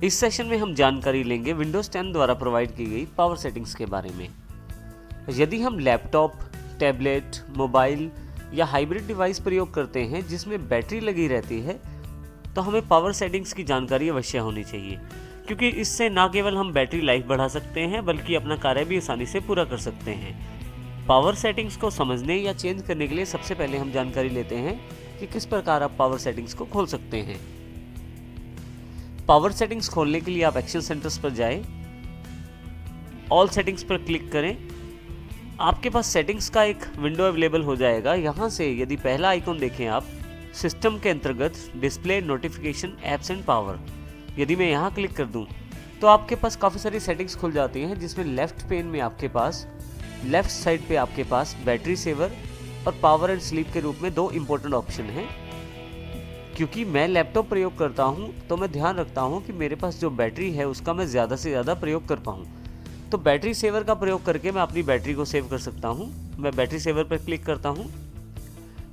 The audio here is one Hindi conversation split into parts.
इस सेशन में हम जानकारी लेंगे विंडोज़ 10 द्वारा प्रोवाइड की गई पावर सेटिंग्स के बारे में। यदि हम लैपटॉप, टैबलेट, मोबाइल या हाइब्रिड डिवाइस प्रयोग करते हैं जिसमें बैटरी लगी रहती है, तो हमें पावर सेटिंग्स की जानकारी अवश्य होनी चाहिए, क्योंकि इससे न केवल हम बैटरी लाइफ बढ़ा सकते हैं बल्कि अपना कार्य भी आसानी से पूरा कर सकते हैं। पावर सेटिंग्स को समझने या चेंज करने के लिए सबसे पहले हम जानकारी लेते हैं कि किस प्रकार आप पावर सेटिंग्स को खोल सकते हैं। पावर सेटिंग्स खोलने के लिए आप एक्शन सेंटर्स पर जाएं, ऑल सेटिंग्स पर क्लिक करें। आपके पास सेटिंग्स का एक विंडो अवेलेबल हो जाएगा। यहाँ से यदि पहला आइकॉन देखें आप, सिस्टम के अंतर्गत display, notification, apps and power, यदि मैं यहाँ क्लिक कर दूँ तो आपके पास काफ़ी सारी सेटिंग्स खुल जाती हैं, जिसमें लेफ्ट पेन में आपके पास लेफ्ट साइड पे आपके पास बैटरी सेवर और पावर एंड स्लीप के रूप में दो इम्पोर्टेंट ऑप्शन हैं। क्योंकि मैं लैपटॉप प्रयोग करता हूं तो मैं ध्यान रखता हूं कि मेरे पास जो बैटरी है उसका मैं ज़्यादा से ज़्यादा प्रयोग कर पाऊं। तो बैटरी सेवर का प्रयोग करके मैं अपनी बैटरी को सेव कर सकता हूं। मैं बैटरी सेवर पर क्लिक करता हूं।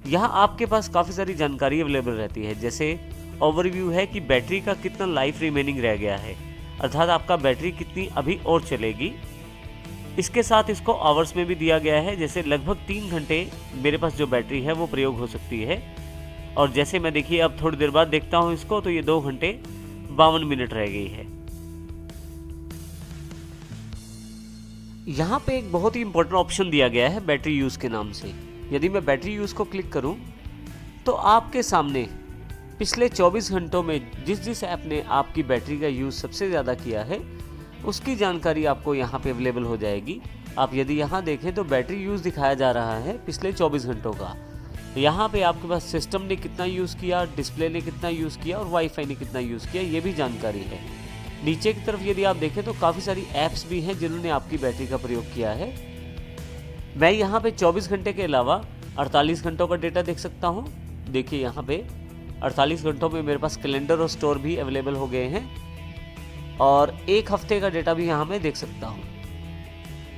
यहाँ आपके पास काफ़ी सारी जानकारी अवेलेबल रहती है, जैसे ओवरव्यू है कि बैटरी का कितना लाइफ रिमेनिंग रह गया है, अर्थात आपका बैटरी कितनी अभी और चलेगी। इसके साथ इसको आवर्स में भी दिया गया है, जैसे लगभग 3 घंटे मेरे पास जो बैटरी है वो प्रयोग हो सकती है। और जैसे मैं देखिए अब थोड़ी देर बाद देखता हूं इसको, तो ये 2 घंटे 52 मिनट रह गई है। यहाँ पे एक बहुत ही इंपॉर्टेंट ऑप्शन दिया गया है बैटरी यूज के नाम से। यदि मैं बैटरी यूज को क्लिक करूं तो आपके सामने पिछले 24 घंटों में जिस ऐप ने आपकी बैटरी का यूज सबसे ज़्यादा किया है उसकी जानकारी आपको यहाँ पे अवेलेबल हो जाएगी। आप यदि यहाँ देखें तो बैटरी यूज दिखाया जा रहा है पिछले 24 घंटों का। यहाँ पे आपके पास सिस्टम ने कितना यूज़ किया, डिस्प्ले ने कितना यूज़ किया और वाईफाई ने कितना यूज़ किया, ये भी जानकारी है। नीचे की तरफ यदि आप देखें तो काफ़ी सारी ऐप्स भी हैं जिन्होंने आपकी बैटरी का प्रयोग किया है। मैं यहाँ पे 24 घंटे के अलावा 48 घंटों का डेटा देख सकता हूँ। देखिए यहाँ पे 48 घंटों में मेरे पास कैलेंडर और स्टोर भी अवेलेबल हो गए हैं और 1 हफ्ते का डेटा भी यहाँ मैं देख सकता हूँ।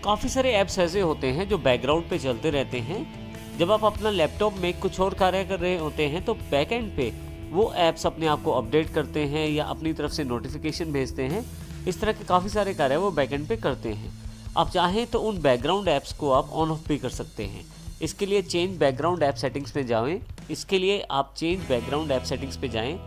काफ़ी सारे ऐप्स ऐसे होते हैं जो बैकग्राउंड पे चलते रहते हैं। जब आप अपना लैपटॉप में कुछ और कार्य कर रहे होते हैं तो बैक एंड पे वो ऐप्स अपने आप को अपडेट करते हैं या अपनी तरफ से नोटिफिकेशन भेजते हैं। इस तरह के काफ़ी सारे कार्य वो बैक एंड पे करते हैं। आप चाहें तो उन बैकग्राउंड ऐप्स को आप ऑन ऑफ भी कर सकते हैं। इसके लिए चेंज बैकग्राउंड ऐप सेटिंग्स पे जाएं। इसके लिए आप चेंज बैकग्राउंड ऐप सेटिंग्स पे जाएं।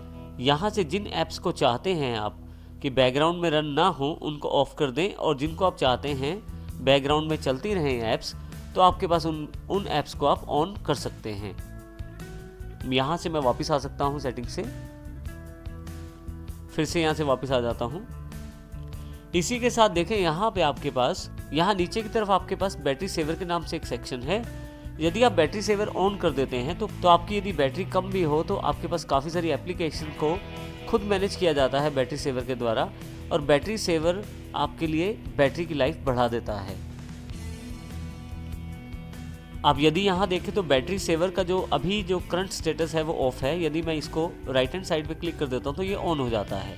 यहाँ से जिन ऐप्स को चाहते हैं आप कि बैकग्राउंड में रन ना हो उनको ऑफ कर दें, और जिनको आप चाहते हैं बैकग्राउंड में चलती रहें ऐप्स, तो आपके पास उन ऐप्स को आप ऑन कर सकते हैं। यहाँ से मैं वापस आ सकता हूँ सेटिंग से, फिर से यहाँ से वापस आ जाता हूँ। इसी के साथ देखें यहाँ पे आपके पास, यहाँ नीचे की तरफ आपके पास बैटरी सेवर के नाम से एक सेक्शन है। यदि आप बैटरी सेवर ऑन कर देते हैं तो आपकी यदि बैटरी कम भी हो तो आपके पास काफ़ी सारी एप्लीकेशन को खुद मैनेज किया जाता है बैटरी सेवर के द्वारा, और बैटरी सेवर आपके लिए बैटरी की लाइफ बढ़ा देता है। अब यदि यहाँ देखें तो बैटरी सेवर का जो अभी जो करंट स्टेटस है वो ऑफ है। यदि मैं इसको राइट हैंड साइड पे क्लिक कर देता हूँ तो ये ऑन हो जाता है।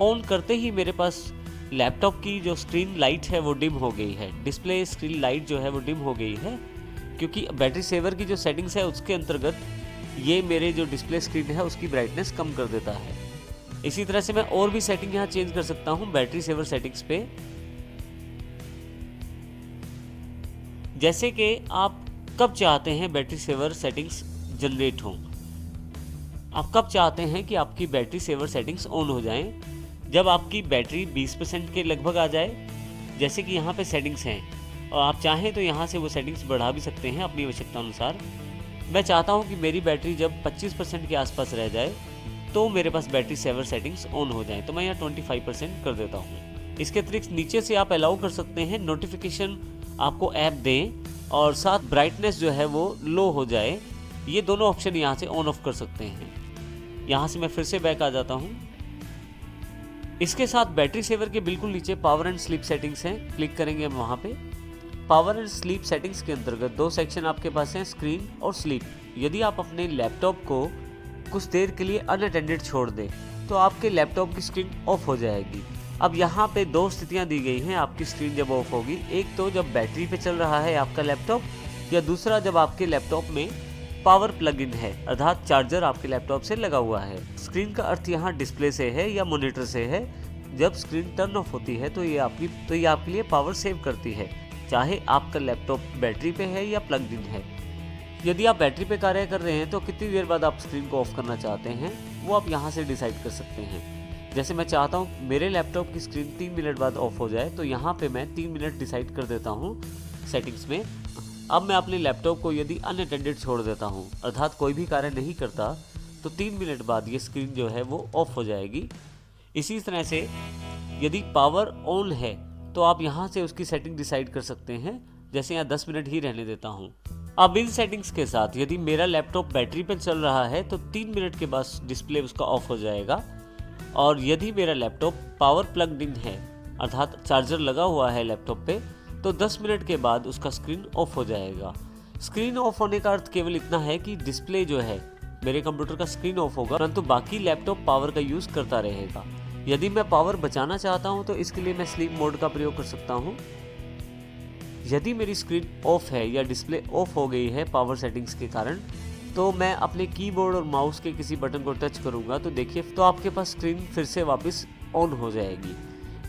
ऑन करते ही मेरे पास लैपटॉप की जो स्क्रीन लाइट है वो डिम हो गई है, डिस्प्ले स्क्रीन लाइट जो है वो डिम हो गई है, क्योंकि बैटरी सेवर की जो सेटिंग्स है उसके अंतर्गत ये मेरे जो डिस्प्ले स्क्रीन है उसकी ब्राइटनेस कम कर देता है। इसी तरह से मैं और भी सेटिंग यहाँ चेंज कर सकता हूँ बैटरी सेवर सेटिंग्स पे, जैसे कि आप कब चाहते हैं बैटरी सेवर सेटिंग्स जनरेट हों। आप कब चाहते हैं कि आपकी बैटरी सेवर सेटिंग्स ऑन हो जाएं? जब आपकी बैटरी 20% के लगभग आ जाए, जैसे कि यहाँ पे सेटिंग्स हैं, और आप चाहें तो यहाँ से वो सेटिंग्स बढ़ा भी सकते हैं अपनी आवश्यकता अनुसार। मैं चाहता हूँ कि मेरी बैटरी जब 25% के आसपास रह जाए तो मेरे पास बैटरी सेवर सेटिंग्स ऑन हो जाएं, तो मैं यहाँ 25% कर देता हूँ। इसके अतिरिक्त नीचे से आप अलाउ कर सकते हैं नोटिफिकेशन आपको ऐप दें और साथ ब्राइटनेस जो है वो लो हो जाए। ये दोनों ऑप्शन यहाँ से ऑन ऑफ कर सकते हैं। यहाँ से मैं फिर से बैक आ जाता हूँ। इसके साथ बैटरी सेवर के बिल्कुल नीचे पावर एंड स्लीप सेटिंग्स हैं, क्लिक करेंगे हम वहाँ पे। पावर एंड स्लीप सेटिंग्स के अंतर्गत 2 सेक्शन आपके पास हैं, स्क्रीन और स्लीप। यदि आप अपने लैपटॉप को कुछ देर के लिए अनअटेंडेड छोड़ दें तो आपके लैपटॉप की स्क्रीन ऑफ हो जाएगी। अब यहाँ पे 2 स्थितियाँ दी गई हैं आपकी स्क्रीन जब ऑफ होगी। एक तो जब बैटरी पे चल रहा है आपका लैपटॉप, या दूसरा जब आपके लैपटॉप में पावर प्लग इन है, अर्थात चार्जर आपके लैपटॉप से लगा हुआ है। स्क्रीन का अर्थ यहाँ डिस्प्ले से है या मॉनिटर से है। जब स्क्रीन टर्न ऑफ होती है तो ये आपके लिए पावर सेव करती है, चाहे आपका लैपटॉप बैटरी पे है या प्लग इन है। यदि आप बैटरी पे कार्य कर रहे हैं तो कितनी देर बाद आप स्क्रीन को ऑफ करना चाहते हैं वो आप यहाँ से डिसाइड कर सकते हैं। जैसे मैं चाहता हूँ मेरे लैपटॉप की स्क्रीन 3 मिनट बाद ऑफ हो जाए, तो यहाँ पे मैं 3 मिनट डिसाइड कर देता हूँ सेटिंग्स में। अब मैं अपने लैपटॉप को यदि अनअटेंडेड छोड़ देता हूँ, अर्थात कोई भी कार्य नहीं करता, तो 3 मिनट बाद ये स्क्रीन जो है वो ऑफ हो जाएगी। इसी तरह से यदि पावर ऑन है तो आप यहाँ से उसकी सेटिंग डिसाइड कर सकते हैं। जैसे यहाँ 10 मिनट ही रहने देता हूँ। अब इन सेटिंग्स के साथ यदि मेरा लैपटॉप बैटरी पर चल रहा है तो 3 मिनट के बाद डिस्प्ले उसका ऑफ हो जाएगा। और यदि मेरा लैपटॉप पावर प्लग इन है, अर्थात चार्जर लगा हुआ है लैपटॉप पे, तो 10 मिनट के बाद उसका स्क्रीन ऑफ हो जाएगा। स्क्रीन ऑफ होने का अर्थ केवल इतना है कि डिस्प्ले जो है मेरे कंप्यूटर का स्क्रीन ऑफ होगा, परंतु बाकी लैपटॉप पावर का यूज़ करता रहेगा। यदि मैं पावर बचाना चाहता हूं तो इसके लिए मैं स्लीप मोड का प्रयोग कर सकता हूं। यदि मेरी स्क्रीन ऑफ है या डिस्प्ले ऑफ हो गई है पावर सेटिंग्स के कारण, तो मैं अपने कीबोर्ड और माउस के किसी बटन को टच करूंगा तो देखिए तो आपके पास स्क्रीन फिर से वापस ऑन हो जाएगी।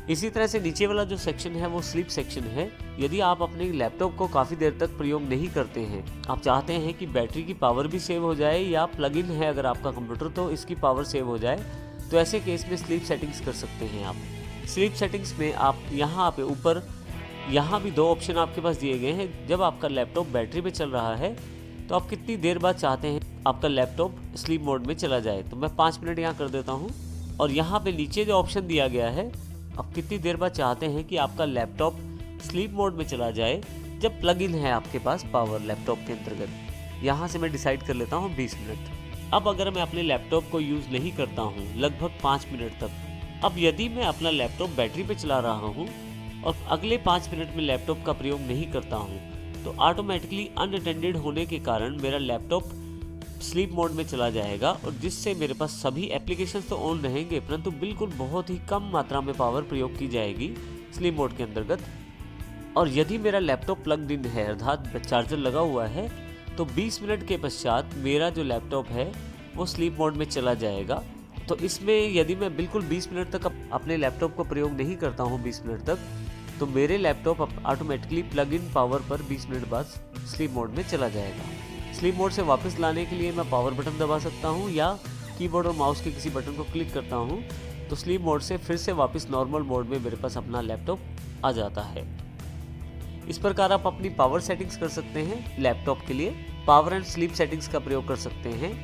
इसी तरह से नीचे वाला जो सेक्शन है वो स्लीप सेक्शन है। यदि आप अपने लैपटॉप को काफ़ी देर तक प्रयोग नहीं करते हैं, आप चाहते हैं कि बैटरी की पावर भी सेव हो जाए या प्लग इन है अगर आपका कंप्यूटर तो इसकी पावर सेव हो जाए, तो ऐसे केस में स्लीप सेटिंग्स कर सकते हैं आप। स्लीप सेटिंग्स में आप यहाँ पे ऊपर यहाँ भी 2 ऑप्शन आपके पास दिए गए हैं। जब आपका लैपटॉप बैटरी पे चल रहा है तो आप कितनी देर बाद चाहते हैं आपका लैपटॉप स्लीप मोड में चला जाए, तो मैं 5 मिनट यहाँ कर देता हूँ। और यहाँ पे नीचे जो ऑप्शन दिया गया है, आप कितनी देर बाद चाहते हैं कि आपका लैपटॉप स्लीप मोड में चला जाए जब प्लग इन है आपके पास पावर लैपटॉप के अंतर्गत। यहाँ से मैं डिसाइड कर लेता हूँ 20 मिनट। अब अगर मैं अपने लैपटॉप को यूज़ नहीं करता हूँ लगभग 5 मिनट तक, अब यदि मैं अपना लैपटॉप बैटरी पे चला रहा हूँ और अगले 5 मिनट में लैपटॉप का प्रयोग नहीं करता हूँ, तो ऑटोमेटिकली अनअटेंडेड होने के कारण मेरा लैपटॉप स्लीप मोड में चला जाएगा, और जिससे मेरे पास सभी एप्लीकेशंस तो ऑन रहेंगे परंतु बिल्कुल बहुत ही कम मात्रा में पावर प्रयोग की जाएगी स्लीप मोड के अंतर्गत। और यदि मेरा लैपटॉप प्लग इन है, अर्थात चार्जर लगा हुआ है, तो 20 मिनट के पश्चात मेरा जो लैपटॉप है वो स्लीप मोड में चला जाएगा। तो इसमें यदि मैं बिल्कुल 20 मिनट तक अपने लैपटॉप को प्रयोग नहीं करता हूँ 20 मिनट तक, तो मेरे laptop automatically plug in power पर 20 मिनट बाद स्लीप मोड में चला जाएगा। स्लीप मोड से वापस लाने के लिए मैं पावर बटन दबा सकता हूँ या कीबोर्ड और माउस के किसी बटन को क्लिक करता हूँ, तो स्लीप मोड से फिर से वापस नॉर्मल मोड में मेरे पास अपना लैपटॉप आ जाता है। इस प्रकार आप अपनी पावर सेटिंग्स कर सकते हैं। लैपटॉप के लिए पावर एंड स्लीप सेटिंग्स का प्रयोग कर सकते हैं।